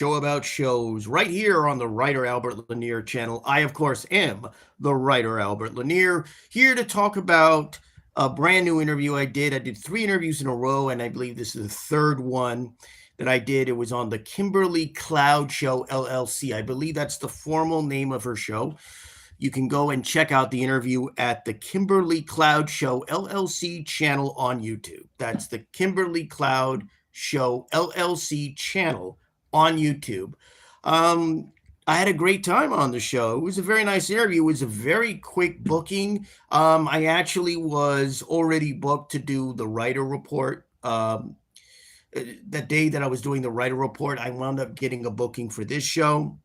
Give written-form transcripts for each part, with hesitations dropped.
Show about shows right here on the writer Albert Lanier channel. I, of course, am the writer Albert Lanier, here to talk about a brand new interview I did. I did 3 interviews in a row, and I believe this is the third one that I did. It was on the Kimberly Cloud Show LLC. I believe that's the formal name of her show. You can go and check out the interview at the Kimberly Cloud Show LLC channel on YouTube. That's the Kimberly Cloud Show LLC channel on YouTube. I had a great time on the show. It was a very nice interview. It was a very quick booking. I actually was already booked to do the writer report. The day that I was doing the writer report, I wound up getting a booking for this show.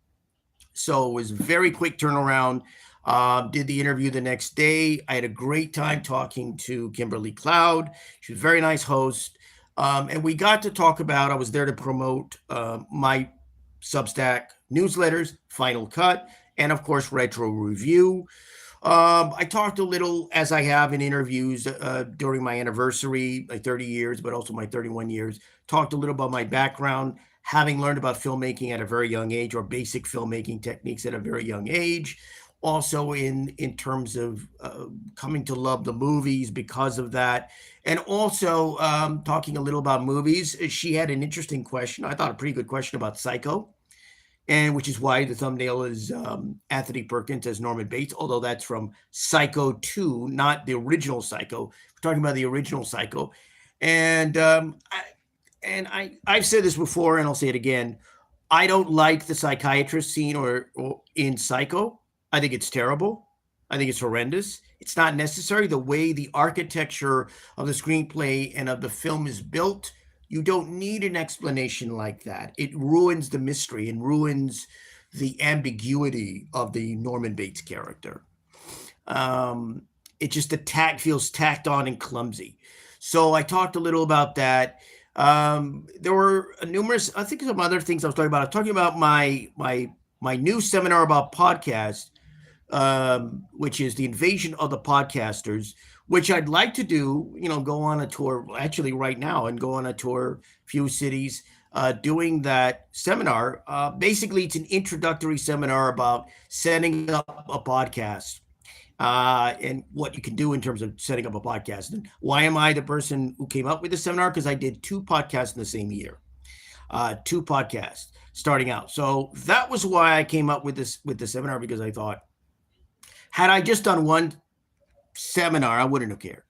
So it was a very quick turnaround. Did the interview the next day. I had a great time talking to Kimberly Cloud. She was a very nice host. And we got to talk about, I was there to promote my Substack newsletters, Final Cut, and of course, Retro Review. I talked a little, as I have in interviews during my anniversary, my 30 years, but also my 31 years, talked a little about my background, having learned about filmmaking at a very young age, or basic filmmaking techniques at a very young age. Also in terms of coming to love the movies because of that. And also talking a little about movies. She had an interesting question. I thought a pretty good question about Psycho, and which is why the thumbnail is Anthony Perkins as Norman Bates, although that's from Psycho 2, not the original Psycho. We're talking about the original Psycho. And I've said this before, and I'll say it again. I don't like the psychiatrist scene or in Psycho. I think it's terrible. I think it's horrendous. It's not necessary. The way the architecture of the screenplay and of the film is built, you don't need an explanation like that. It ruins the mystery and ruins the ambiguity of the Norman Bates character. It just feels tacked on and clumsy. So I talked a little about that. There were numerous, I think some other things I was talking about. I was talking about my new seminar about podcasts, which is the invasion of the podcasters, which I'd like to do, go on a tour actually right now and go on a tour, few cities, doing that seminar. Basically, it's an introductory seminar about setting up a podcast and what you can do in terms of setting up a podcast. And why am I the person who came up with the seminar? Because I did 2 podcasts in the same year, 2 podcasts starting out. So that was why I came up with the seminar, because I thought, had I just done 1 seminar, I wouldn't have cared.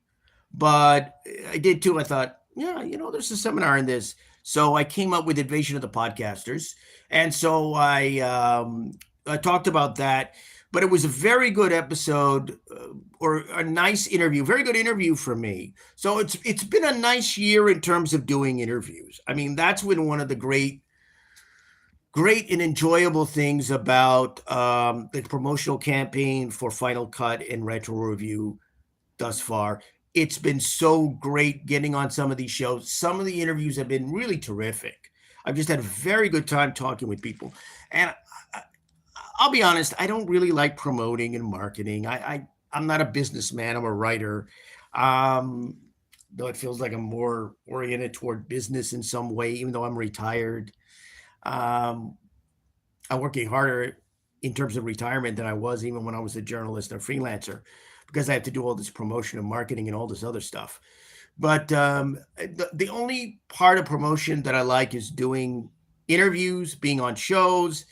But I did 2. I thought, yeah, there's a seminar in this. So I came up with Invasion of the Podcasters. And so I talked about that. But it was a very good episode, or a nice interview, very good interview for me. So it's been a nice year in terms of doing interviews. I mean, that's been one of the great and enjoyable things about the promotional campaign for Final Cut and Retro Review thus far. It's been so great getting on some of these shows. Some of the interviews have been really terrific. I've just had a very good time talking with people. And I'll be honest, I don't really like promoting and marketing. I'm not a businessman. I'm a writer. Though it feels like I'm more oriented toward business in some way, even though I'm retired. I'm working harder in terms of retirement than I was even when I was a journalist or freelancer, because I have to do all this promotion and marketing and all this other stuff. But the only part of promotion that I like is doing interviews, being on shows.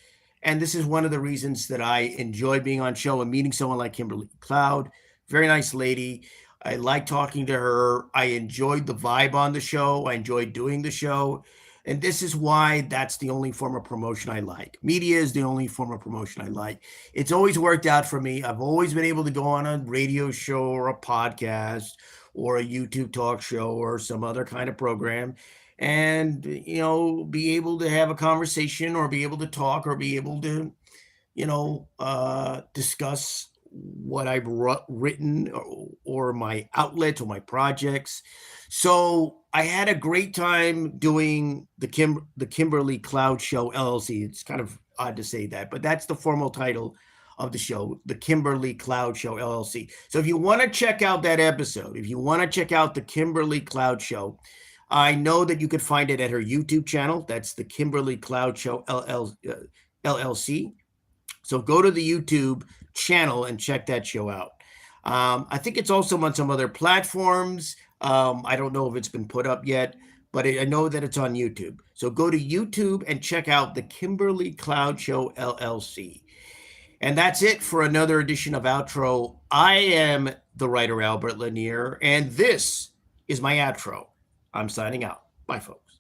And this is one of the reasons that I enjoy being on show and meeting someone like Kimberly Cloud. Very nice lady. I like talking to her. I enjoyed the vibe on the show. I enjoyed doing the show. And this is why that's the only form of promotion I like. Media is the only form of promotion I like. It's always worked out for me. I've always been able to go on a radio show or a podcast or a YouTube talk show or some other kind of program and, be able to have a conversation or be able to talk or be able to, discuss what I've written or my outlets or my projects. So I had a great time doing the Kimberly Cloud Show LLC. It's kind of odd to say that, but that's the formal title of the show, the Kimberly Cloud Show LLC. So if you want to check out that episode, if you want to check out the Kimberly Cloud Show, I know that you could find it at her YouTube channel. That's the Kimberly Cloud Show LLC. So go to the YouTube channel and check that show out. I think it's also on some other platforms. I don't know if it's been put up yet, but I know that it's on YouTube. So go to YouTube and check out the Kimberly Cloud Show LLC. And that's it for another edition of Outro. I am the writer Albert Lanier, and this is my outro. I'm signing out. Bye, folks.